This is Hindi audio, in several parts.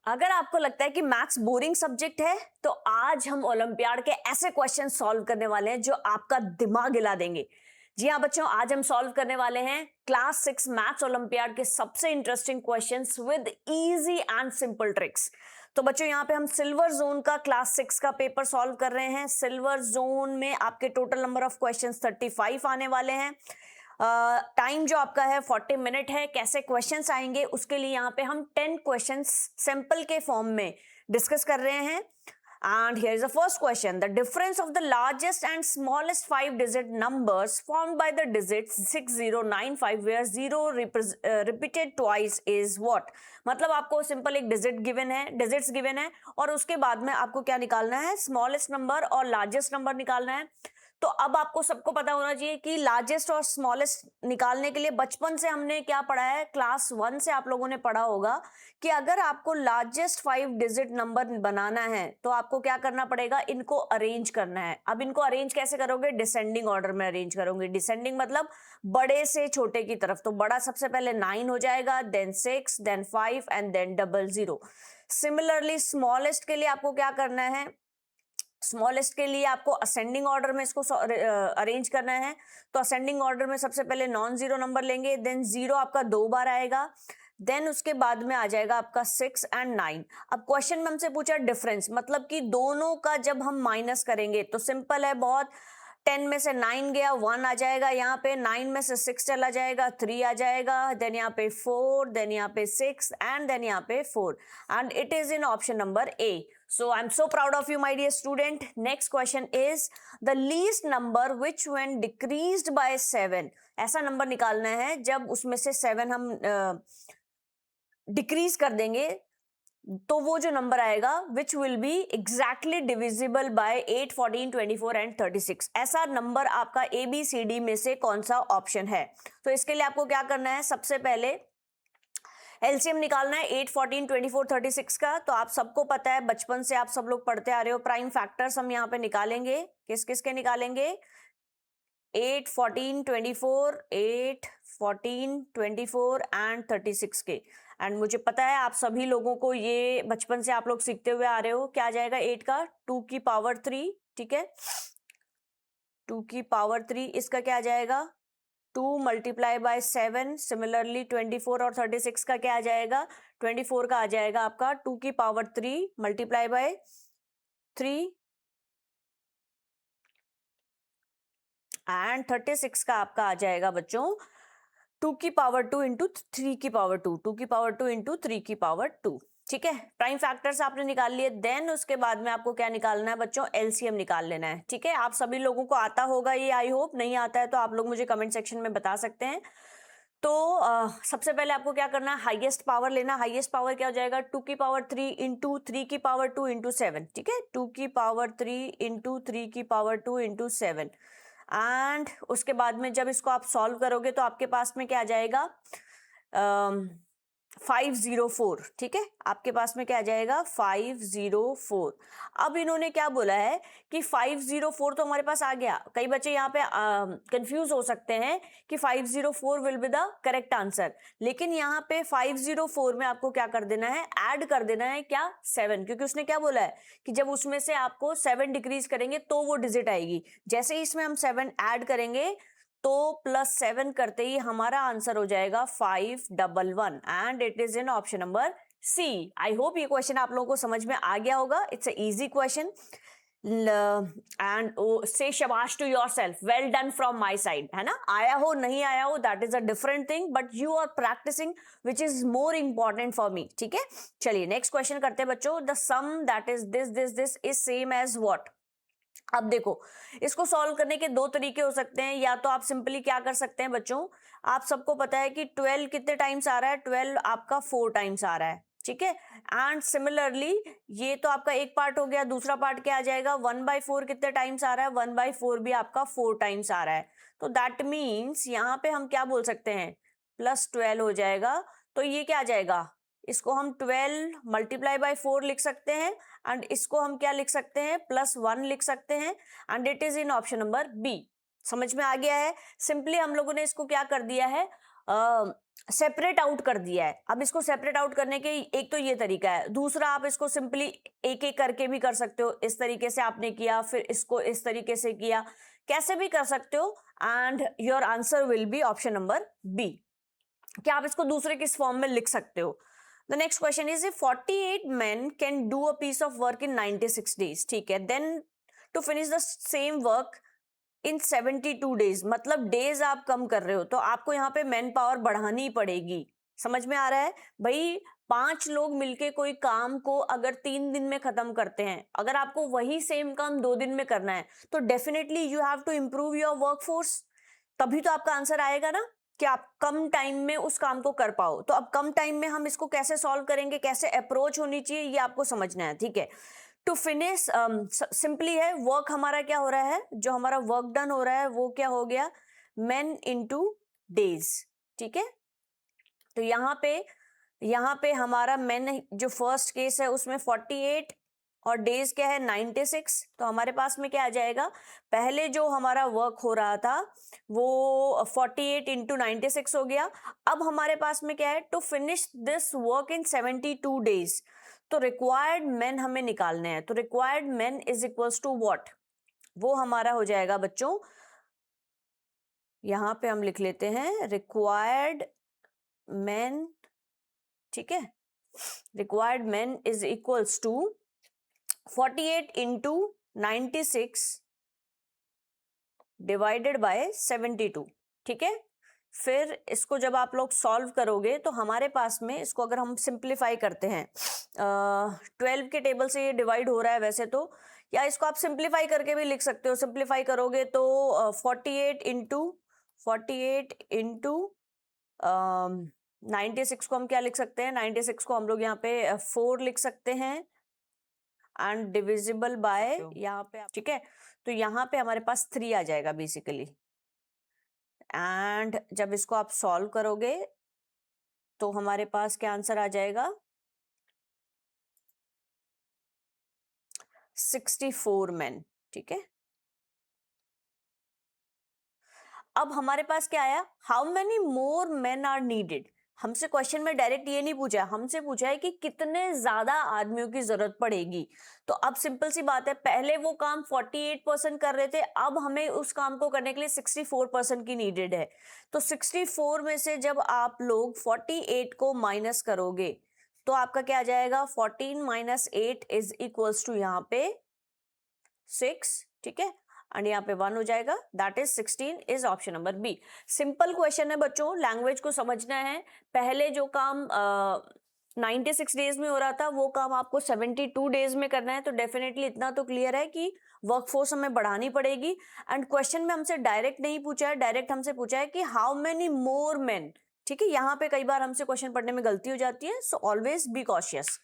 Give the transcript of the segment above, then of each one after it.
अगर आपको लगता है कि मैथ्स बोरिंग सब्जेक्ट है तो आज हम ओलंपियाड के ऐसे क्वेश्चन सॉल्व करने वाले हैं जो आपका दिमाग हिला देंगे। जी हाँ बच्चों, आज हम सॉल्व करने वाले हैं क्लास 6 मैथ्स ओलंपियाड के सबसे interesting questions with easy and simple tricks. तो बच्चों यहाँ पे हम सिल्वर जोन का क्लास 6 का पेपर सॉल्व कर रहे हैं। सिल्वर जोन में आपके टोटल नंबर ऑफ क्वेश्चंस 35 आने वाले हैं। टाइम जो आपका है 40 मिनट है। कैसे क्वेश्चंस आएंगे उसके लिए यहाँ पे हम 10 क्वेश्चंस सिंपल के फॉर्म में डिस्कस कर रहे हैं। And here is the first question. The difference of the largest and smallest 5-digit numbers formed by the digits 6095 where 0 repeated twice is what? मतलब आपको सिंपल एक डिजिट गिवन है, डिजिट्स गिवन है और उसके बाद में आपको क्या निकालना है? स्मॉलेस्ट नंबर और लार्जेस्ट नंबर निकालना है। तो अब आपको सबको पता होना चाहिए कि लार्जेस्ट और स्मॉलेस्ट निकालने के लिए बचपन से हमने क्या पढ़ा है, क्लास 1 से आप लोगों ने पढ़ा होगा कि अगर आपको लार्जेस्ट 5 डिजिट नंबर बनाना है तो आपको क्या करना पड़ेगा, इनको अरेंज करना है। अब इनको अरेंज कैसे करोगे? डिसेंडिंग ऑर्डर में अरेंज करोगे। डिसेंडिंग मतलब बड़े से छोटे की तरफ। तो बड़ा सबसे पहले 9 हो जाएगा, then 6, then 5 and then 00। Similarly smallest के लिए आपको क्या करना है? स्मॉलेस्ट के लिए आपको असेंडिंग ऑर्डर में इसको अरेंज करना है। तो असेंडिंग ऑर्डर में सबसे पहले नॉन जीरो नंबर लेंगे, देन 0 आपका 2 बार आएगा, देन उसके बाद में आ जाएगा आपका 6 एंड 9। अब क्वेश्चन में हमसे पूछा डिफरेंस, मतलब कि दोनों का जब हम माइनस करेंगे तो सिंपल है बहुत। 10 में से 9 गया, 1 आ जाएगा, यहाँ पे 9 में से 6 चला जाएगा, 3 आ जाएगा, देन यहाँ पे 4, देन यहाँ पे 6 एंड देन यहाँ पे 4 and it is in option number A. So I'm so proud of you, my dear student. Next question is the least number which when decreased by 7, ऐसा नंबर निकालना है जब उसमें से 7 हम डिक्रीज कर देंगे तो वो जो नंबर आएगा which will be exactly divisible by 8, 14, 24 and 36। ऐसा नंबर आपका ABCD में से कौन सा ऑप्शन है? तो इसके लिए आपको क्या करना है, सबसे पहले एलसीएम निकालना है 8, 14, 24, 36 का। तो आप सबको पता है, बचपन से आप सब लोग पढ़ते आ रहे हो। प्राइम फैक्टर्स हम यहाँ पे निकालेंगे, किस किस के निकालेंगे? 8, 14, 24, 8, 14, 24 एंड 36 के। एंड मुझे पता है आप सभी लोगों को ये बचपन से आप लोग सीखते हुए आ रहे हो। क्या आ जाएगा 8 का? 2 की पावर 3, ठीक है, 2 की पावर 3। इसका क्या आ जाएगा? 2 मल्टीप्लाई बाय 7। सिमिलरली 24 और 36 का क्या आ जाएगा? 24 का आ जाएगा आपका 2 की पावर 3 मल्टीप्लाई बाय 3 एंड 36 का आपका आ जाएगा बच्चों 2 की पावर 2 इंटू 3 की पावर 2, 2 की पावर 2 इंटू 3 की पावर 2। ठीक है, प्राइम फैक्टर्स आपने निकाल लिए। देन उसके बाद में आपको क्या निकालना है बच्चों? एलसीएम निकाल लेना है। ठीक है, आप सभी लोगों को आता होगा ये, आई होप। नहीं आता है तो आप लोग मुझे कमेंट सेक्शन में बता सकते हैं। तो सबसे पहले आपको क्या करना है, हाईएस्ट पावर लेना। हाईएस्ट पावर क्या हो जाएगा? 2 की पावर 3 इंटू 3 की पावर 2 इंटू 7। ठीक है, 2 की पावर 3 इंटू 3 की पावर 2 इंटू 7 एंड उसके बाद में जब इसको आप सॉल्व करोगे तो आपके पास में क्या आ जाएगा? 504। ठीक है, आपके पास में क्या आ जाएगा? 504। अब इन्होंने क्या बोला है कि 504 तो हमारे पास आ गया। कई बच्चे यहाँ पे कंफ्यूज हो सकते हैं कि 504 will be the correct answer, लेकिन यहाँ पे 504 में आपको क्या कर देना है? ऐड कर देना है क्या? 7, क्योंकि उसने क्या बोला है कि जब उसमें से आपको 7 डिक्रीज करेंगे तो वो डिजिट आएगी। जैसे ही इसमें हम 7 ऐड करेंगे तो +7 करते ही हमारा आंसर हो जाएगा 511 and it is in option number C. I hope ये क्वेश्चन आप लोगों को समझ में आ गया होगा। It's a easy question and say शाबाश to yourself, well done from my side, है ना। आया हो नहीं आया हो that is a different thing, but you are practicing which is more important for me. ठीक है, चलिए नेक्स्ट क्वेश्चन करते हैं बच्चों। The sum that is this is same as what? अब देखो, इसको सॉल्व करने के दो तरीके हो सकते हैं। या तो आप सिंपली क्या कर सकते हैं बच्चों, आप सबको पता है कि 12 कितने टाइम्स आ रहा है? 12 आपका 4 टाइम्स आ रहा है। ठीक है, एंड सिमिलरली ये तो आपका एक पार्ट हो गया। दूसरा पार्ट क्या आ जाएगा? 1/4 कितने टाइम्स आ रहा है? 1/4 भी आपका 4 टाइम्स आ रहा है। तो दैट मीन्स यहाँ पे हम क्या बोल सकते हैं? +12 हो जाएगा। तो ये क्या आ जाएगा? इसको हम 12 मल्टीप्लाई बाय 4 लिख सकते हैं एंड इसको हम क्या लिख सकते हैं? +1 लिख सकते हैं and it is in option number B. समझ में आ गया है? सिंपली हम लोगों ने इसको क्या कर दिया है? सेपरेट आउट कर दिया है। अब इसको सेपरेट आउट करने के एक तो ये तरीका है, दूसरा आप इसको सिंपली एक एक करके भी कर सकते हो। इस तरीके से आपने किया, फिर इसको इस तरीके से किया, कैसे भी कर सकते हो। And your answer will be option number B, कि आप इसको दूसरे किस फॉर्म में लिख सकते हो। The next question is 48 men can do a piece of work in 96 days, ठीक है। Then to finish the same work in 72 days, मतलब डेज आप कम कर रहे हो तो आपको यहाँ पे मैन पावर बढ़ानी पड़ेगी। समझ में आ रहा है भाई? 5 लोग मिलके कोई काम को अगर 3 दिन में खत्म करते हैं, अगर आपको वही सेम काम 2 दिन में करना है तो definitely you have to improve your work force, तभी तो आपका आंसर आएगा ना, कि आप कम टाइम में उस काम को कर पाओ। तो अब कम टाइम में हम इसको कैसे सॉल्व करेंगे, कैसे अप्रोच होनी चाहिए, ये आपको समझना है, ठीक है। टू फिनिश सिंपली है, वर्क हमारा क्या हो रहा है, जो हमारा वर्क डन हो रहा है वो क्या हो गया, men into days, ठीक है। तो यहाँ पे हमारा men जो फर्स्ट केस है उसमें 48 और डेज क्या है 96, तो हमारे पास में क्या आ जाएगा, पहले जो हमारा वर्क हो रहा था वो 48 इंटू 96 हो गया। अब हमारे पास में क्या है, to finish this work in 72 days, तो रिक्वायर्ड मैन हमें निकालने हैं। तो required man is equals to what, वो हमारा हो जाएगा बच्चों, यहां पे हम लिख लेते हैं रिक्वायर्ड मैन, ठीक है। Required man is equals to 48 into 96 divided by 72, ठीक है। फिर इसको जब आप लोग सॉल्व करोगे तो हमारे पास में, इसको अगर हम सिंप्लीफाई करते हैं, 12 के टेबल से ये डिवाइड हो रहा है वैसे तो, या इसको आप सिंप्लीफाई करके भी लिख सकते हो। सिंप्लीफाई करोगे तो 48 इंटू 96 को हम क्या लिख सकते हैं, 96 को हम लोग यहाँ पे 4 लिख सकते हैं एंड डिविजिबल बाय यहाँ पे, ठीक है। तो यहाँ पे हमारे पास 3 आ जाएगा बेसिकली। एंड जब इसको आप सॉल्व करोगे तो हमारे पास क्या आंसर आ जाएगा, 64 men, ठीक है। अब हमारे पास क्या आया, how many more men are needed. हमसे क्वेश्चन में डायरेक्ट ये नहीं पूछा, हमसे पूछा है कि कितने ज्यादा आदमियों की जरूरत पड़ेगी। तो अब सिंपल सी बात है, पहले वो काम 48% कर रहे थे, अब हमें उस काम को करने के लिए 64% की नीडेड है। तो 64 में से जब आप लोग 48 को माइनस करोगे तो आपका क्या आ जाएगा, 14 माइनस 8 इज इक्वल्स टू यहाँ पे 6, ठीक है। एंड यहाँ पे 1 हो जाएगा, that is 16 is option number B. Simple question है बच्चों, लैंग्वेज को समझना है। पहले जो काम 96 डेज में हो रहा था वो काम आपको 72 डेज में करना है। तो डेफिनेटली इतना तो क्लियर है कि वर्कफोर्स हमें बढ़ानी पड़ेगी। एंड क्वेश्चन में हमसे डायरेक्ट नहीं पूछा है, डायरेक्ट हमसे पूछा है कि हाउ मेनी मोर मेन, ठीक है। यहाँ पे कई बार हमसे क्वेश्चन पढ़ने में गलती हो जाती है, so always be cautious.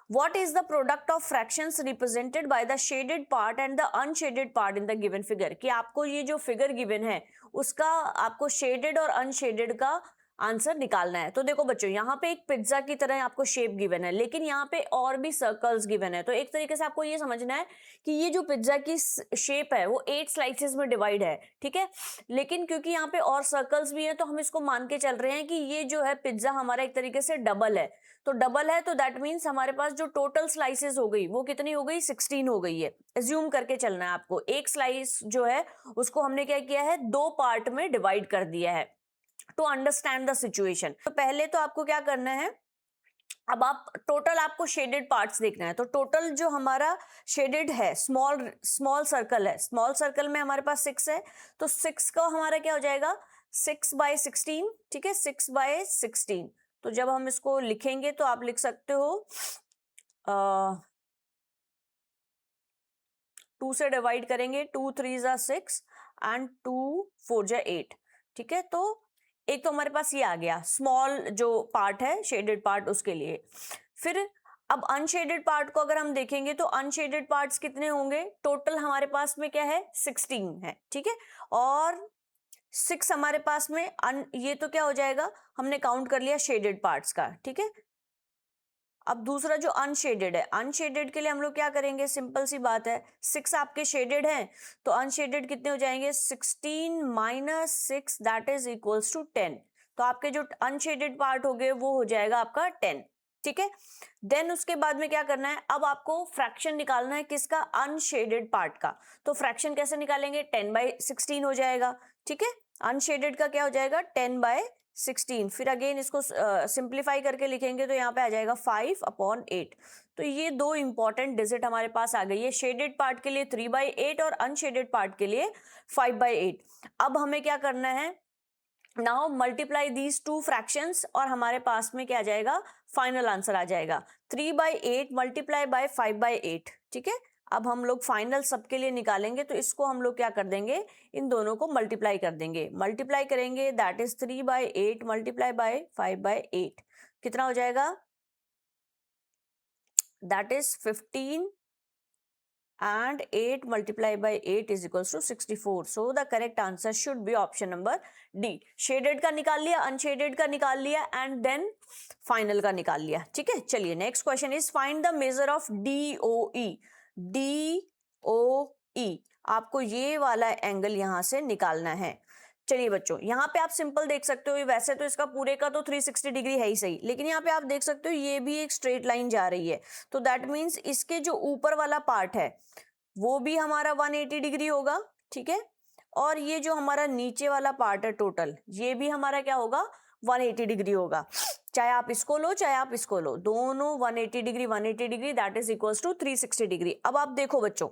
What is the product of fractions represented by the shaded part and the unshaded part in the given figure? कि आपको ये जो फिगर गिवन है उसका आपको शेडेड और अनशेडेड का आंसर निकालना है। तो देखो बच्चों, यहाँ पे एक पिज्जा की तरह आपको शेप गिवन है, लेकिन यहाँ पे और भी सर्कल्स गिवन है। तो एक तरीके से आपको ये समझना है कि ये जो पिज्जा की शेप है वो 8 स्लाइसेस में डिवाइड है, ठीक है। लेकिन क्योंकि यहाँ पे और सर्कल्स भी है तो हम इसको मान के चल रहे हैं कि ये जो है पिज्जा हमारा एक तरीके से डबल है। तो डबल है तो दैट मीन्स हमारे पास जो टोटल स्लाइसेस हो गई वो कितनी हो गई, 16 हो गई है। एज्यूम करके चलना है आपको, एक स्लाइस जो है उसको हमने क्या किया है, 2 पार्ट में डिवाइड कर दिया है टू अंडरस्टैंड द सिचुएशन। तो पहले तो आपको क्या करना है, अब आप टोटल आपको शेडेड पार्ट्स देखना है। तो टोटल जो हमारा शेडेड है, स्मॉल सर्कल है, स्मॉल सर्कल में हमारे पास 6 है। तो 6 का हमारा क्या हो जाएगा, 6/16, ठीक है, 6/16। तो जब हम इसको लिखेंगे तो आप लिख सकते हो 2 से डिवाइड करेंगे, 2 3 जा 6 एंड 2 4 जा 8, ठीक है। तो एक तो हमारे पास ये आ गया स्मॉल जो पार्ट है, शेडेड पार्ट, उसके लिए। फिर अब अनशेडेड पार्ट को अगर हम देखेंगे तो अनशेडेड पार्ट्स कितने होंगे, टोटल हमारे पास में क्या है, 16 है, ठीक है। और 6 हमारे पास में ये तो क्या हो जाएगा, हमने काउंट कर लिया शेडेड पार्ट्स का, ठीक है। अब दूसरा जो अनशेडेड है, अनशेडेड के लिए हम लोग क्या करेंगे, सिंपल सी बात है, 6 आपके शेडेड हैं तो अनशेडेड कितने हो जाएंगे, 16 - 6 दैट इज इक्वल्स टू 10। तो आपके जो अनशेडेड पार्ट हो गए वो हो जाएगा आपका 10, ठीक है। देन उसके बाद में क्या करना है, अब आपको फ्रैक्शन निकालना है किसका, अनशेडेड पार्ट का। तो फ्रैक्शन कैसे निकालेंगे, 10/16 हो जाएगा, ठीक है। अनशेडेड का क्या हो जाएगा, 10/16। फिर अगेन इसको सिंप्लीफाई करके लिखेंगे तो यहाँ पे आ जाएगा 5/8। तो ये दो इंपॉर्टेंट डिजिट हमारे पास आ गई है, शेडेड पार्ट के लिए 3/8 और अनशेडेड पार्ट के लिए 5/8। अब हमें क्या करना है, now multiply these two fractions और हमारे पास में क्या आ जाएगा, फाइनल आंसर आ जाएगा 3/8 मल्टीप्लाई बाय 5/8, ठीक है। अब हम लोग फाइनल सबके लिए निकालेंगे तो इसको हम लोग क्या कर देंगे, इन दोनों को मल्टीप्लाई कर देंगे, मल्टीप्लाई करेंगे दैट इज 3/8 मल्टीप्लाई बाय 5/8 कितना हो जाएगा, that is 15 and 8 multiplied by 8 is equals to 64. So the correct answer should be option number D. Shaded का निकाल लिया, unshaded का निकाल लिया and then final का निकाल लिया, ठीक है। चलिए next question is find the measure of DOE. DOE आपको ये वाला एंगल यहां से निकालना है। चलिए बच्चों, यहाँ पे आप सिंपल देख सकते हो, वैसे तो इसका पूरे का तो 360 डिग्री है ही सही, लेकिन यहाँ पे आप देख सकते हो ये भी एक स्ट्रेट लाइन जा रही है, तो दैट मीन्स इसके जो ऊपर वाला पार्ट है वो भी हमारा 180 डिग्री होगा, ठीक है। और ये जो हमारा नीचे वाला पार्ट है टोटल, ये भी हमारा क्या होगा, 180 डिग्री होगा। चाहे आप इसको लो चाहे आप इसको लो, दोनों 180 degree that is equals to 360 degree. अब आप देखो बच्चों,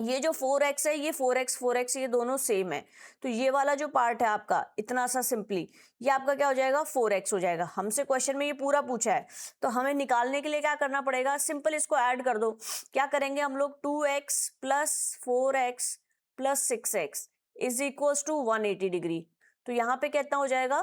ये जो 4x है, ये 4x ये दोनों सेम है, तो ये वाला जो पार्ट है आपका इतना सा सिंपली, ये आपका क्या हो जाएगा, 4x हो जाएगा। हमसे क्वेश्चन में ये पूरा पूछा है, तो हमें निकालने के लिए क्या करना पड़ेगा, सिंपल इसको ऐड कर दो। क्या करेंगे हम लोग, 2x plus 4x plus 6x is equals to 180 degree. तो यहाँ पे कितना हो जाएगा,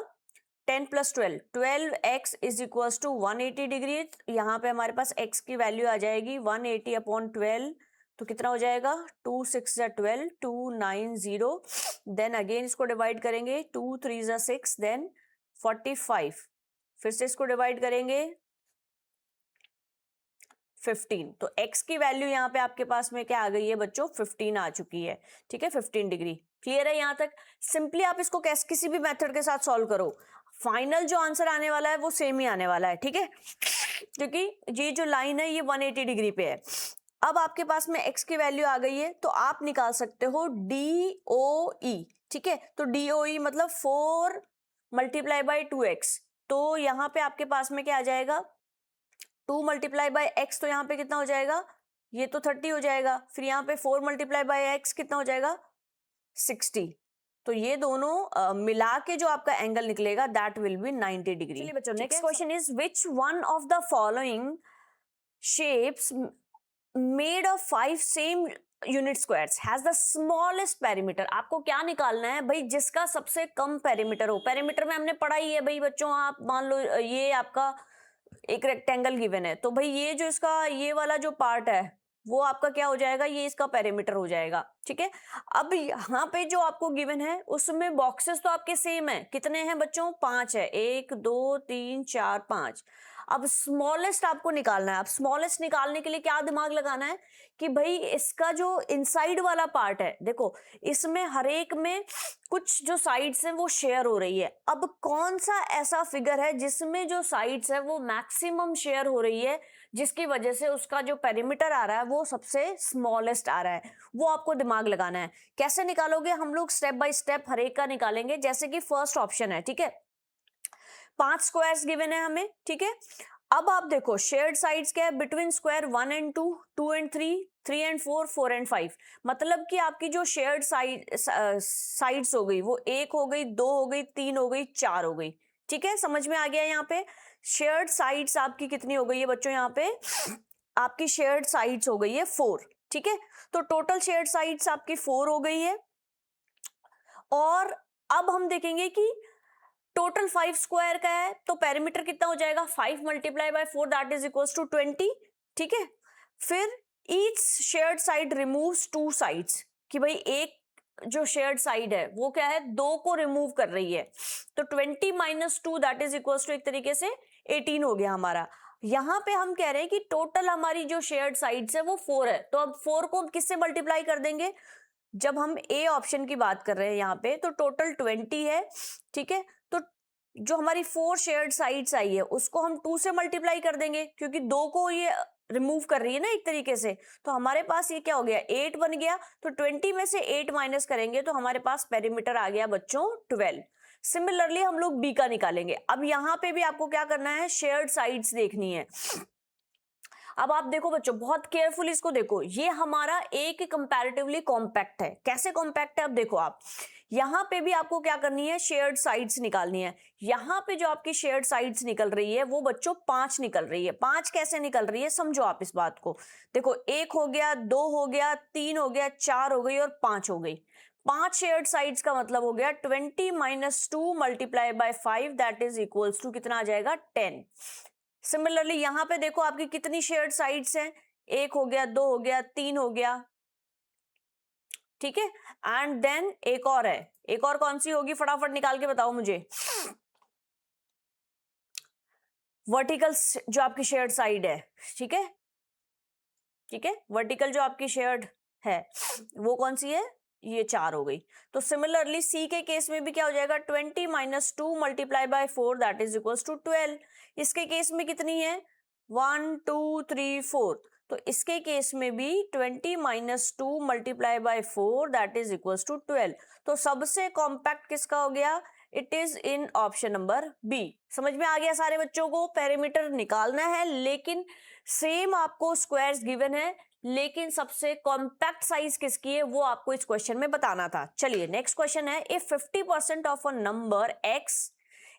10 plus 12, 12x is equals to 180 degree. यहाँ पे हमारे पास x की वैल्यू आ जाएगी 180/12, तो कितना हो जाएगा, 2 6 12, 290। देन अगेन इसको डिवाइड करेंगे, 2 3 6, देन 45। फिर से इसको डिवाइड करेंगे 15। तो x की वैल्यू यहाँ पे आपके पास में क्या आ गई है बच्चों, 15 आ चुकी है, ठीक है, 15 डिग्री। क्लियर है यहाँ तक। सिंपली आप इसको कैसे किसी भी मेथड के साथ सॉल्व करो, फाइनल जो आंसर आने वाला है वो सेम ही आने वाला है, ठीक है, क्योंकि ये जो लाइन है ये 180 डिग्री पे है। अब आपके पास में x की वैल्यू आ गई है, तो आप निकाल सकते हो DOE, ठीक है। तो DOE मतलब 4 मल्टीप्लाई बाई 2x, तो यहाँ पे आपके पास में क्या आ जाएगा, 2 मल्टीप्लाई बाई x, तो यहाँ पे कितना हो जाएगा, ये तो 30 हो जाएगा। फिर यहाँ पे 4 मल्टीप्लाई बाई x कितना हो जाएगा, 60। तो ये दोनों मिला के जो आपका एंगल निकलेगा दैट विल बी 90 डिग्री। चलिए बच्चों, next question is which one of the following shapes made of 5 same unit squares has the smallest perimeter। आपको क्या निकालना है भाई, जिसका सबसे कम पेरीमीटर हो। पेरीमीटर में हमने पढ़ा ही है भाई बच्चों, आप मान लो ये आपका एक रेक्टेंगल गिवन है, तो भाई ये जो इसका ये वाला जो पार्ट है वो आपका क्या हो जाएगा, ये इसका पेरीमीटर हो जाएगा, ठीक है। अब यहाँ पे जो आपको गिवन है उसमें बॉक्सेस तो आपके सेम है, कितने हैं बच्चों, 5 है, 1 2 3 4 5। अब स्मॉलेस्ट आपको निकालना है। अब स्मॉलेस्ट निकालने के लिए क्या दिमाग लगाना है कि भाई इसका जो इनसाइड वाला पार्ट है, देखो इसमें हर एक में कुछ जो साइड्स हैं वो शेयर हो रही है। अब कौन सा ऐसा फिगर है जिसमें जो साइड्स है वो मैक्सिमम शेयर हो रही है, जिसकी वजह से उसका जो पेरीमीटर आ रहा है वो सबसे स्मॉलेस्ट आ रहा है, वो आपको दिमाग लगाना है। कैसे निकालोगे, हम लोग स्टेप बाय स्टेप हर एक का निकालेंगे। जैसे कि फर्स्ट ऑप्शन है, ठीक है, 5 स्क्वायर्स गिवन है हमें, ठीक है। अब आप देखो शेयर्ड साइड्स क्या है, between square 1 and 2, 2 and 3, 3 and 4, 4 and 5। मतलब कि आपकी जो शेयर्ड साइड्स हो गई वो 1 हो गई, 2 हो गई, 3 हो गई, 4 हो गई, ठीक है। समझ में आ गया। यहाँ पे शेयर्ड साइड्स आपकी कितनी हो गई है बच्चों, यहाँ पे आपकी शेयर्ड साइड्स हो गई है 4, ठीक है। तो टोटल शेयर्ड साइड्स आपकी 4 हो गई है। और अब हम देखेंगे कि टोटल 5 स्क्वायर का है, तो पेरीमीटर कितना हो जाएगा, 5 multiply by 4 that is equals to 20, ठीक है। फिर each shared side removes 2 sides, कि भाई एक जो शेयर्ड साइड है वो क्या है, 2 को रिमूव कर रही है, तो 20 minus 2 that is equals to एक तरीके से 18 हो गया हमारा। यहाँ पे हम कह रहे हैं कि टोटल हमारी जो शेयर्ड साइड्स है वो 4 है, तो अब 4 को किससे मल्टीप्लाई कर देंगे, जब हम ए ऑप्शन की बात कर रहे हैं यहाँ पे, तो टोटल 20 है, ठीक है। तो जो हमारी 4 शेयर्ड साइड्स आई है उसको हम 2 से मल्टीप्लाई कर देंगे, क्योंकि 2 को ये रिमूव कर रही है ना एक तरीके से। तो हमारे पास ये क्या हो गया, 8 बन गया। तो 20 में से 8 माइनस करेंगे तो हमारे पास पेरीमीटर आ गया बच्चों 12। सिमिलरली हम लोग बी का निकालेंगे। अब यहाँ पे भी आपको क्या करना है, शेयर्ड साइड्स देखनी है। अब आप देखो बच्चों, बहुत केयरफुली इसको देखो, ये हमारा ए के कंपैरेटिवली कॉम्पैक्ट है। कैसे कॉम्पैक्ट है, अब देखो आप यहाँ पे भी आपको क्या करनी है, शेयर्ड साइड्स निकालनी है। यहाँ पे जो आपकी शेयर्ड साइड्स निकल रही है वो बच्चों 5 निकल रही है। 5 कैसे निकल रही है, समझो आप इस बात को। देखो 1 हो गया, 2 हो गया, 3 हो गया, 4 हो गई और 5 हो गई। 5 शेयर्ड साइड्स का मतलब हो गया 20 minus 2 multiply by 5 that is equals to कितना आ जाएगा, 10। सिमिलरली यहां पे देखो आपकी कितनी शेयर्ड साइड्स हैं, 1 हो गया, 2 हो गया, 3 हो गया, ठीक है। एंड देन एक और है, एक और कौन सी होगी, फटाफट निकाल के बताओ मुझे। वर्टिकल जो आपकी शेयर्ड साइड है, ठीक है, ठीक है, वर्टिकल जो आपकी शेयर्ड है वो कौन सी है, ये 4 हो गई। तो सिमिलरली सी के केस में भी क्या हो जाएगा, 20 minus 2 multiply by 4 that is equals to 12। इसके केस में कितनी है, 1 2 3 4। तो इसके केस में भी 20 minus 2 multiply by 4 that is equals to 12। तो सबसे कॉम्पैक्ट किसका हो गया, it is in option number B. समझ में आ गया सारे बच्चों को, पेरीमीटर निकालना है लेकिन सेम आपको स्क्वायर्स गिवन है, लेकिन सबसे कॉम्पैक्ट साइज किसकी है वो आपको इस क्वेश्चन में बताना था। चलिए नेक्स्ट क्वेश्चन है, if 50% of a number x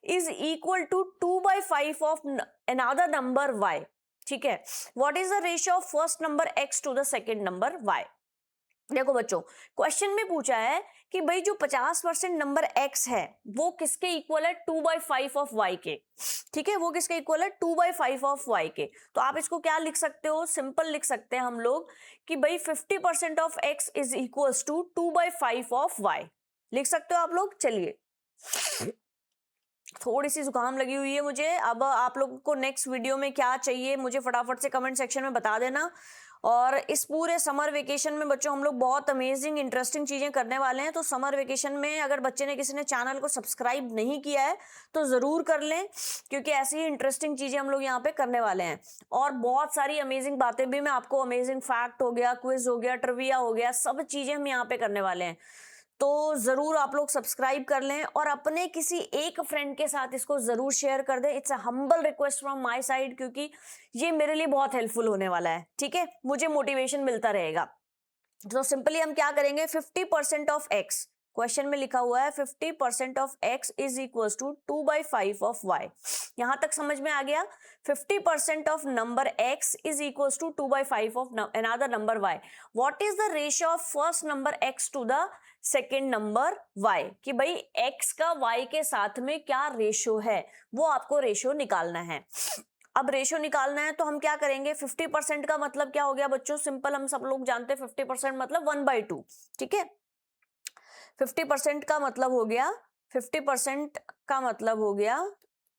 is equal to 2/5 of another number y, ठीक है, what is the ratio of first number x to the second number y। देखो बच्चों, क्वेश्चन में पूछा है कि भाई जो 50% नंबर x है वो किसके इक्वल है, 2/5 ऑफ y के, ठीक है, वो किसके इक्वल है, 2/5 ऑफ y के। तो आप इसको क्या लिख सकते हो, सिंपल लिख सकते हैं हम लोग कि भाई 50% of x is equals to 2/5 of y, लिख सकते हो आप लोग। चलिए, थोड़ी सी जुकाम लगी हुई है मुझे। अब आप लोगों को नेक्स्ट वीडियो में क्या चाहिए मुझे फटाफट से कमेंट सेक्शन में बता देना। और इस पूरे समर वेकेशन में बच्चों हम लोग बहुत अमेजिंग इंटरेस्टिंग चीजें करने वाले हैं। तो समर वेकेशन में अगर बच्चे ने किसी ने चैनल को सब्सक्राइब नहीं किया है तो जरूर कर लें, क्योंकि ऐसी ही इंटरेस्टिंग चीजें हम लोग यहाँ पे करने वाले हैं। और बहुत सारी अमेजिंग बातें भी, मैं आपको अमेजिंग फैक्ट हो गया, क्विज हो गया, ट्रिविया हो गया, सब चीजें हम यहाँ पे करने वाले हैं। तो जरूर आप लोग सब्सक्राइब कर लें और अपने किसी एक फ्रेंड के साथ इसको जरूर शेयर कर दें। It's a humble request from my side, क्योंकि ये मेरे लिए बहुत हेल्पफुल होने वाला है, ठीक है, मुझे मोटिवेशन मिलता रहेगा। तो सिंपली हम क्या करेंगे, 50% ऑफ x, क्वेश्चन में लिखा हुआ है 50% of x is equal to 2/5 of y। यहां तक समझ में आ गया, 50% of number x is equal to 2/5 of another number y। What is the ratio of first number x to the second number y, कि भाई x का y के साथ में क्या रेशियो है, वो आपको रेशियो निकालना है। अब रेशियो निकालना है तो हम क्या करेंगे, 50% का मतलब क्या हो गया बच्चों, सिंपल, हम सब लोग जानते हैं 50% मतलब 1/2, ठीक है। 50% का मतलब हो गया, 50% का मतलब हो गया,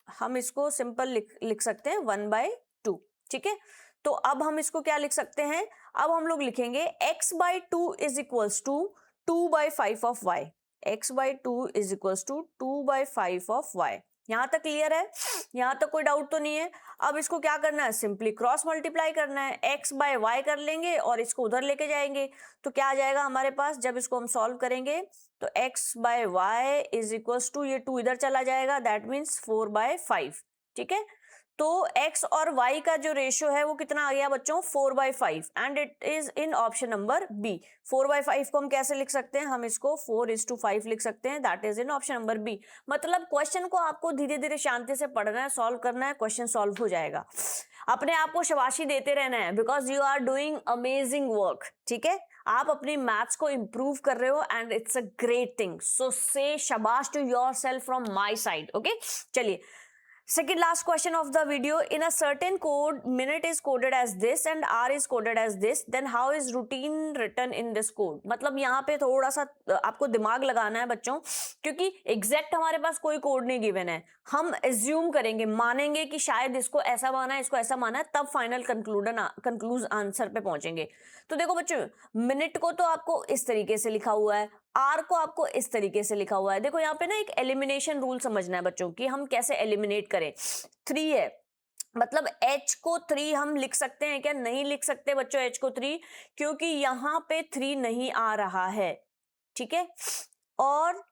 हम इसको सिंपल लिख सकते हैं 1/2, ठीक है। तो अब हम इसको क्या लिख सकते हैं, अब हम लोग लिखेंगे x/2 is equals to 2/5 of y। x/2 is equals to 2/5 of y। यहां तक क्लियर है, यहां तक कोई डाउट तो नहीं है। अब इसको क्या करना है, सिंपली क्रॉस मल्टीप्लाई करना है, x बाय वाई कर लेंगे और इसको उधर लेके जाएंगे। तो क्या आ जाएगा हमारे पास, जब इसको हम सॉल्व करेंगे तो x by Y is equals to, ये 2 इधर चला जाएगा, दैट मीन्स 4/5, ठीक है। तो x और y का जो रेशियो है वो कितना आ गया बच्चों, 4/5, and it is in option number B. 4/5 को हम कैसे लिख सकते हैं, हम इसको 4:5 लिख सकते हैं, that is in option number B. मतलब क्वेश्चन को आपको धीरे धीरे शांति से पढ़ना है, सॉल्व करना है, क्वेश्चन सॉल्व हो जाएगा। अपने आप को शाबाशी देते रहना है, because you are doing amazing work, ठीक है। आप अपनी मैथ्स को इंप्रूव कर रहे हो and it's a great thing, so से शाबाश to yourself from my side, okay. चलिए, second last question of the video, in a certain code minute is coded as this and hour is coded as this, then how is routine written in this code। मतलब यहाँ पे थोड़ा सा आपको दिमाग लगाना है बच्चों, क्योंकि एग्जैक्ट हमारे पास कोई कोड नहीं गिवन है। हम एज्यूम करेंगे, मानेंगे कि शायद इसको ऐसा माना है, इसको ऐसा माना है, तब फाइनल कंक्लूज आंसर पे पहुंचेंगे। तो देखो बच्चों, मिनट को तो आपको इस तरीके से लिखा हुआ है, आर को आपको इस तरीके से लिखा हुआ है। देखो यहाँ पे ना एक एलिमिनेशन रूल समझना है बच्चों कि हम कैसे एलिमिनेट करें। 3 है, मतलब h को 3 हम लिख सकते हैं क्या? नहीं लिख सकते बच्चों h को 3, क्योंकि यहाँ पे 3 नहीं आ रहा है, ठीक है। और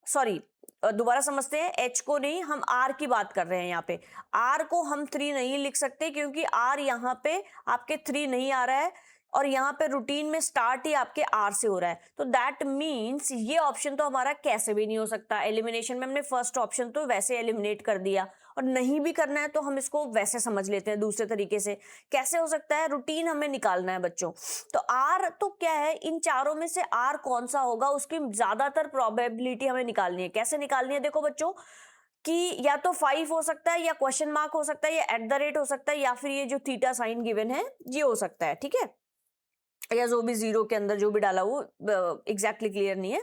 सॉरी, दोबारा समझते हैं, h को नहीं, हम r की बात कर रहे हैं। यहाँ पे r को हम 3 नहीं लिख सकते क्योंकि r यहाँ पे आपके 3 नहीं आ रहा है, और यहाँ पे रूटीन में स्टार्ट ही आपके आर से हो रहा है। तो दैट मीन्स ये ऑप्शन तो हमारा कैसे भी नहीं हो सकता। एलिमिनेशन में हमने फर्स्ट ऑप्शन तो वैसे एलिमिनेट कर दिया, और नहीं भी करना है तो हम इसको वैसे समझ लेते हैं दूसरे तरीके से। कैसे हो सकता है? रूटीन हमें निकालना है बच्चों। तो आर तो क्या है, इन चारों में से आर कौन सा होगा उसकी ज्यादातर प्रोबेबिलिटी हमें निकालनी है। कैसे निकालनी है? देखो बच्चों कि या तो 5 हो सकता है, या क्वेश्चन मार्क हो सकता है, या एट द रेट हो सकता है, या फिर ये जो थीटा साइन गिवन है ये हो सकता है, ठीक है। या जो भी जीरो के अंदर जो भी डाला वो एग्जैक्टली क्लियर नहीं है।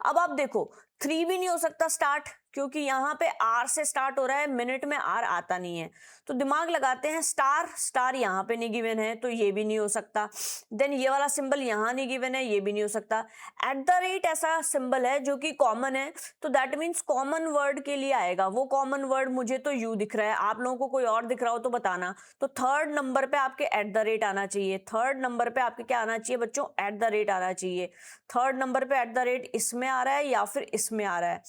अब आप देखो 3 भी नहीं हो सकता स्टार्ट, क्योंकि यहाँ पे आर से स्टार्ट हो रहा है, मिनट में आर आता नहीं है। तो दिमाग लगाते हैं, स्टार स्टार यहाँ पे नहीं गिवन है तो ये भी नहीं हो सकता। देन ये वाला सिंबल यहाँ नहीं गिवन है, ये भी नहीं हो सकता। एट द रेट ऐसा सिंबल है जो कि कॉमन है, तो दैट मीन्स कॉमन वर्ड के लिए आएगा। वो कॉमन वर्ड मुझे तो यू दिख रहा है, आप लोगों को कोई और दिख रहा हो तो बताना। तो थर्ड नंबर पे आपके एट द रेट आना चाहिए। थर्ड नंबर पे आपके क्या आना चाहिए बच्चों? एट द रेट आना चाहिए। थर्ड नंबर पे एट द रेट इसमें आ रहा है या फिर इसमें आ रहा है।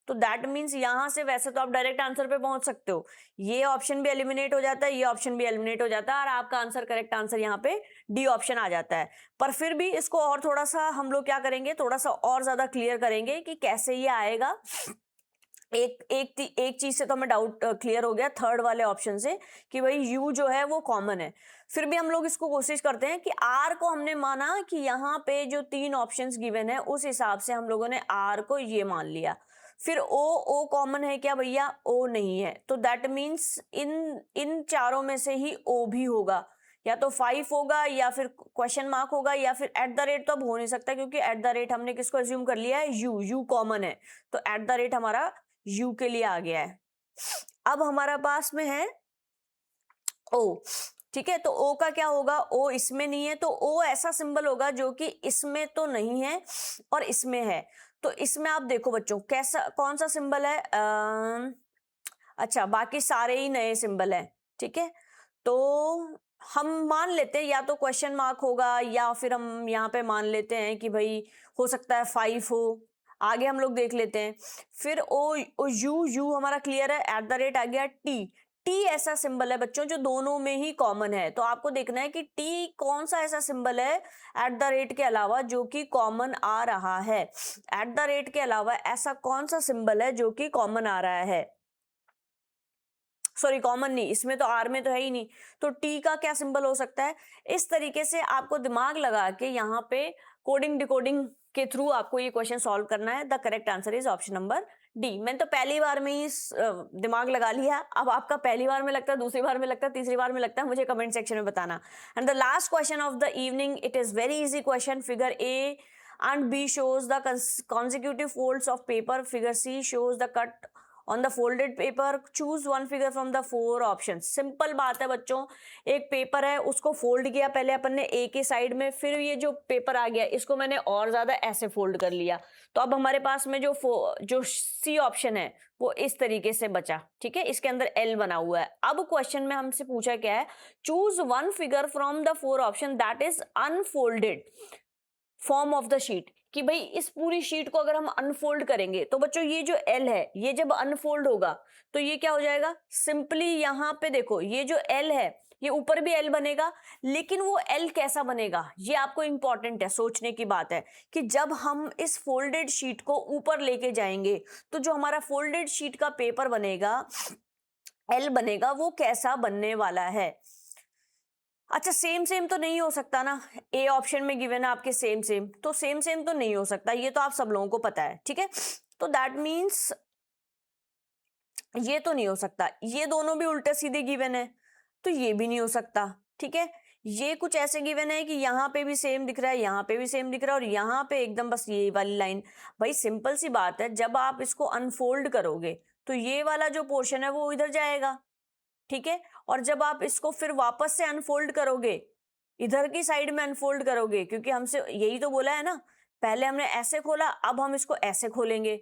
तो दैट मीन्स यहां से वैसे तो आप डायरेक्ट आंसर पे पहुंच सकते हो, ये ऑप्शन भी एलिमिनेट हो जाता है, ये ऑप्शन भी एलिमिनेट हो जाता है, और आपका आंसर करेक्ट आंसर यहाँ पे डी ऑप्शन आ जाता है। पर फिर भी इसको और थोड़ा सा हम लोग क्या करेंगे, थोड़ा सा और ज्यादा क्लियर करेंगे कि कैसे ये आएगा। एक चीज से तो हमें डाउट क्लियर हो गया थर्ड वाले ऑप्शन से कि भाई यू जो है वो कॉमन है। फिर भी हम लोग इसको कोशिश करते हैं कि आर को हमने माना कि यहाँ पे जो 3 ऑप्शंस गिवन है उस हिसाब से हम लोगों ने आर को ये मान लिया। फिर ओ कॉमन है क्या भैया? ओ नहीं है, तो दैट मीन्स इन इन चारों में से ही ओ भी होगा। या तो 5 होगा, या फिर क्वेश्चन मार्क होगा, या फिर एट द रेट तो अब हो नहीं सकता, क्योंकि एट द रेट हमने किसको एज्यूम कर लिया है? यू कॉमन है, तो एट द रेट हमारा यू के लिए आ गया है। अब हमारा पास में है ओ, ठीक है। तो ओ का क्या होगा? ओ इसमें नहीं है, तो ओ ऐसा सिंबल होगा जो कि इसमें तो नहीं है और इसमें है। तो इसमें आप देखो बच्चों कैसा कौन सा सिंबल है, अच्छा बाकी सारे ही नए सिंबल हैं, ठीक है। तो हम मान लेते हैं या तो क्वेश्चन मार्क होगा, या फिर हम यहाँ पे मान लेते हैं कि भाई हो सकता है 5 हो। आगे हम लोग देख लेते हैं। फिर ओ यू हमारा क्लियर है, एट द रेट आ गया टी। टी ऐसा सिंबल है बच्चों जो दोनों में ही कॉमन है, तो आपको देखना है कि टी कौन सा ऐसा सिंबल है एट द रेट के अलावा जो कि कॉमन आ रहा है। एट द रेट के अलावा ऐसा कौन सा सिंबल है जो कि कॉमन आ रहा है? सॉरी कॉमन नहीं, इसमें तो आर में तो है ही नहीं, तो टी का क्या सिंबल हो सकता है? इस तरीके से आपको दिमाग लगा के यहाँ पे कोडिंग डिकोडिंग के थ्रू आपको ये क्वेश्चन सॉल्व करना है। The correct answer is option number D. मैंने तो पहली बार में ही दिमाग लगा लिया। अब आपका पहली बार में लगता है, दूसरी बार में लगता है, तीसरी बार में लगता है, मुझे कमेंट सेक्शन में बताना। And the last question of the evening, it is very easy question. Figure A and B shows the consecutive folds of paper. Figure C shows the cut on the folded paper. Choose one figure from the 4 options. Simple बात है बच्चों, एक पेपर है उसको फोल्ड किया पहले अपन ने ए के साइड में, फिर ये जो पेपर आ गया इसको मैंने और ज्यादा ऐसे फोल्ड कर लिया। तो अब हमारे पास में जो सी ऑप्शन है वो इस तरीके से बचा, ठीक है। इसके अंदर एल बना हुआ है। अब क्वेश्चन में हमसे पूछा क्या है? Choose one figure from the 4 option that is unfolded form of the sheet. कि भाई इस पूरी शीट को अगर हम अनफोल्ड करेंगे तो बच्चों ये जो एल है ये जब अनफोल्ड होगा तो ये क्या हो जाएगा? सिंपली यहाँ पे देखो ये जो एल है ये ऊपर भी एल बनेगा, लेकिन वो एल कैसा बनेगा ये आपको इंपॉर्टेंट है, सोचने की बात है कि जब हम इस फोल्डेड शीट को ऊपर लेके जाएंगे तो जो हमारा फोल्डेड शीट का पेपर बनेगा, एल बनेगा, वो कैसा बनने वाला है। अच्छा सेम तो नहीं हो सकता ना, ए ऑप्शन में गिवन है आपके सेम तो सेम तो नहीं हो सकता, ये तो आप सब लोगों को पता है, ठीक है। तो दैट मीन्स ये तो नहीं हो सकता। ये दोनों भी उल्टे सीधे गिवन है तो ये भी नहीं हो सकता, ठीक है। ये कुछ ऐसे गिवन है कि यहाँ पे भी सेम दिख रहा है, यहाँ पे भी सेम दिख रहा है, और यहाँ पे एकदम बस ये वाली लाइन। भाई सिंपल सी बात है, जब आप इसको अनफोल्ड करोगे तो ये वाला जो पोर्शन है वो इधर जाएगा, ठीक है। और जब आप इसको फिर वापस से अनफोल्ड करोगे, इधर की साइड में अनफोल्ड करोगे, क्योंकि हमसे यही तो बोला है ना पहले हमने ऐसे खोला, अब हम इसको ऐसे खोलेंगे।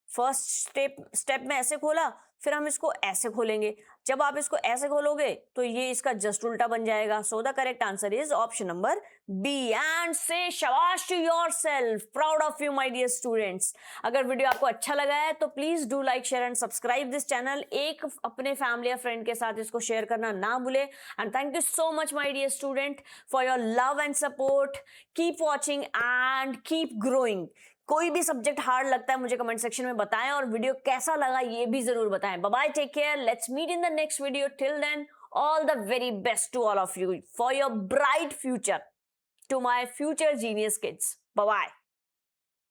फर्स्ट स्टेप में ऐसे खोला, फिर हम इसको ऐसे खोलेंगे। जब आप इसको ऐसे खोलोगे तो ये इसका जस्ट उल्टा बन जाएगा। So the correct answer is option number B. And say शाबाश to yourself, proud of you my dear students. अगर वीडियो आपको अच्छा लगा है तो please do like, share and subscribe this channel. एक अपने फैमिली या फ्रेंड के साथ इसको शेयर करना ना भूले। And thank you so much my dear student for your love and support. Keep watching and keep growing. कोई भी सब्जेक्ट हार्ड लगता है मुझे कमेंट सेक्शन में बताएं, और वीडियो कैसा लगा ये भी जरूर बताएं। Bye bye, take care, let's meet in the next video. Till then, all the very best to all of you for your bright future, to my future genius kids. Bye bye.